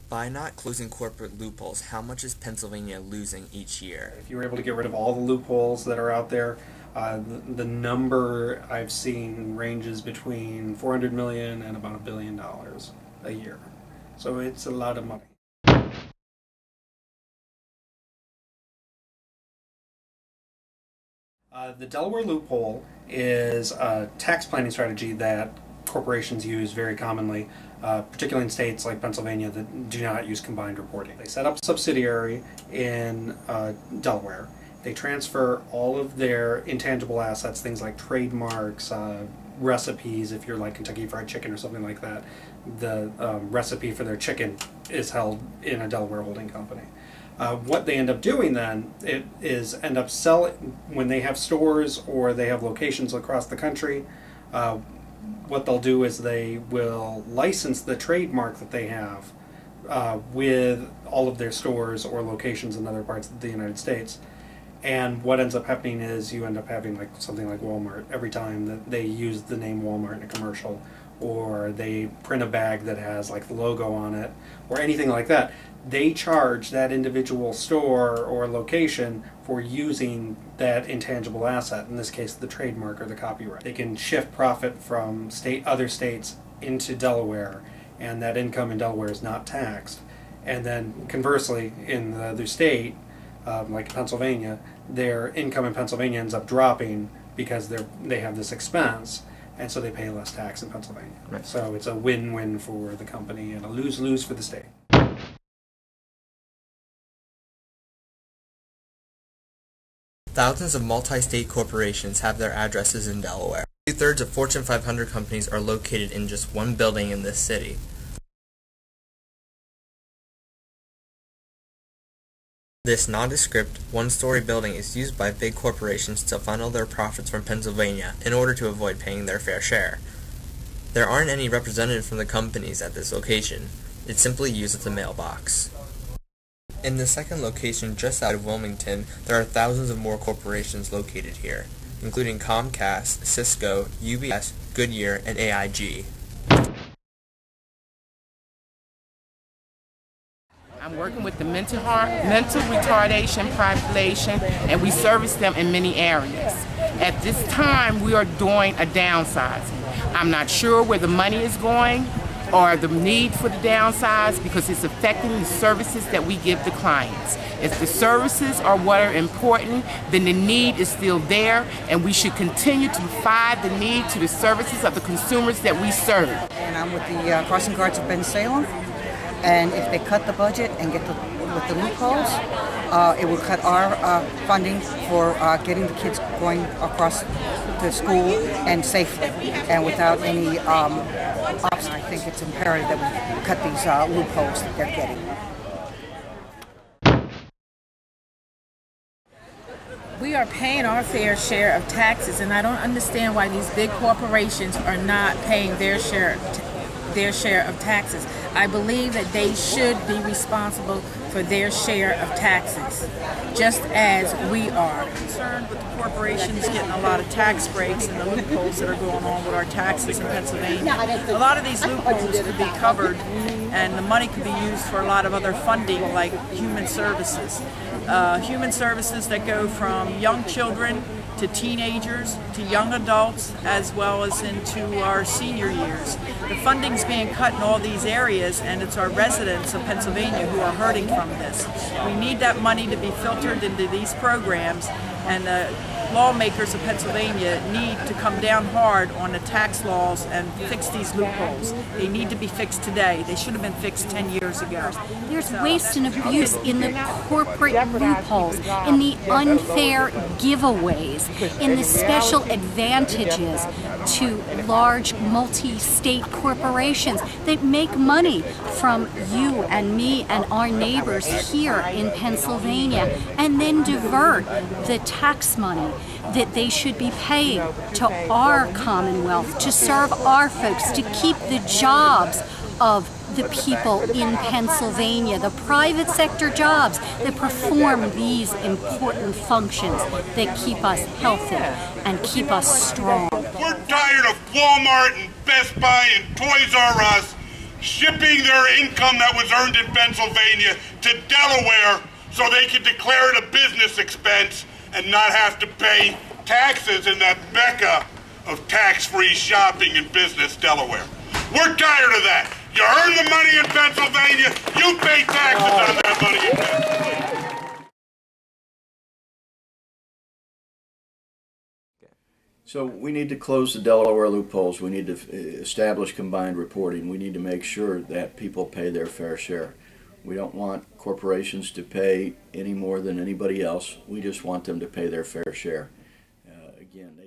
By not closing corporate loopholes, how much is Pennsylvania losing each year? If you were able to get rid of all the loopholes that are out there, the number I've seen ranges between $400 million and about $1 billion a year. So it's a lot of money. The Delaware Loophole is a tax planning strategy that corporations use very commonly, particularly in states like Pennsylvania that do not use combined reporting. They set up a subsidiary in Delaware. They transfer all of their intangible assets, things like trademarks, recipes. If you're like Kentucky Fried Chicken or something like that, the recipe for their chicken is held in a Delaware holding company. What they end up doing then is end up selling, when they have stores or they have locations across the country, what they'll do is they will license the trademark that they have with all of their stores or locations in other parts of the United States. And what ends up happening is you end up having like something like Walmart every time that they use the name Walmart in a commercial, or they print a bag that has like the logo on it, or anything like that. They charge that individual store or location for using that intangible asset, in this case the trademark or the copyright. They can shift profit from other states into Delaware, and that income in Delaware is not taxed. And then conversely, in the other state, like Pennsylvania, their income in Pennsylvania ends up dropping because they have this expense, and so they pay less tax in Pennsylvania. Right. So it's a win-win for the company and a lose-lose for the state. Thousands of multi-state corporations have their addresses in Delaware. 2/3 of Fortune 500 companies are located in just one building in this city. This nondescript, one-story building is used by big corporations to funnel their profits from Pennsylvania in order to avoid paying their fair share. There aren't any representatives from the companies at this location. It's simply used as a mailbox. In the second location just out of Wilmington, there are thousands of more corporations located here, including Comcast, Cisco, UBS, Goodyear, and AIG. I'm working with the mental retardation population, and we service them in many areas. At this time, we are doing a downsizing. I'm not sure where the money is going or the need for the downsize, because it's affecting the services that we give the clients. If the services are what are important, then the need is still there, and we should continue to provide the need to the services of the consumers that we serve. And I'm with the Crossing Guards of Bensalem, and if they cut the budget and get with the loopholes, it will cut our funding for getting the kids going across to school and safely and without any obstacles. I think it's imperative that we cut these loopholes that they're getting. We are paying our fair share of taxes, and I don't understand why these big corporations are not paying their share of taxes. I believe that they should be responsible for their share of taxes, just as we are. I'm concerned with the corporations getting a lot of tax breaks and the loopholes that are going on with our taxes in Pennsylvania. A lot of these loopholes could be covered, and the money could be used for a lot of other funding, like human services. Human services that go from young children to teenagers, to young adults, as well as into our senior years. The funding's being cut in all these areas, and it's our residents of Pennsylvania who are hurting from this. We need that money to be filtered into these programs, and the lawmakers of Pennsylvania need to come down hard on the tax laws and fix these loopholes. They need to be fixed today. They should have been fixed 10 years ago. There's waste and abuse in the corporate loopholes, in the unfair giveaways, in the special advantages to large multi-state corporations that make money from you and me and our neighbors here in Pennsylvania, and then divert the tax money that they should be paying to our Commonwealth, to serve our folks, to keep the jobs of the people in Pennsylvania, the private sector jobs that perform these important functions that keep us healthy and keep us strong. We're tired of Walmart and Best Buy and Toys R Us shipping their income that was earned in Pennsylvania to Delaware so they could declare it a business expense and not have to pay taxes in that mecca of tax-free shopping and business, Delaware. We're tired of that. You earn the money in Pennsylvania, you pay taxes on that money in Pennsylvania. So we need to close the Delaware loopholes. We need to establish combined reporting. We need to make sure that people pay their fair share. We don't want corporations to pay any more than anybody else. We just want them to pay their fair share. Again,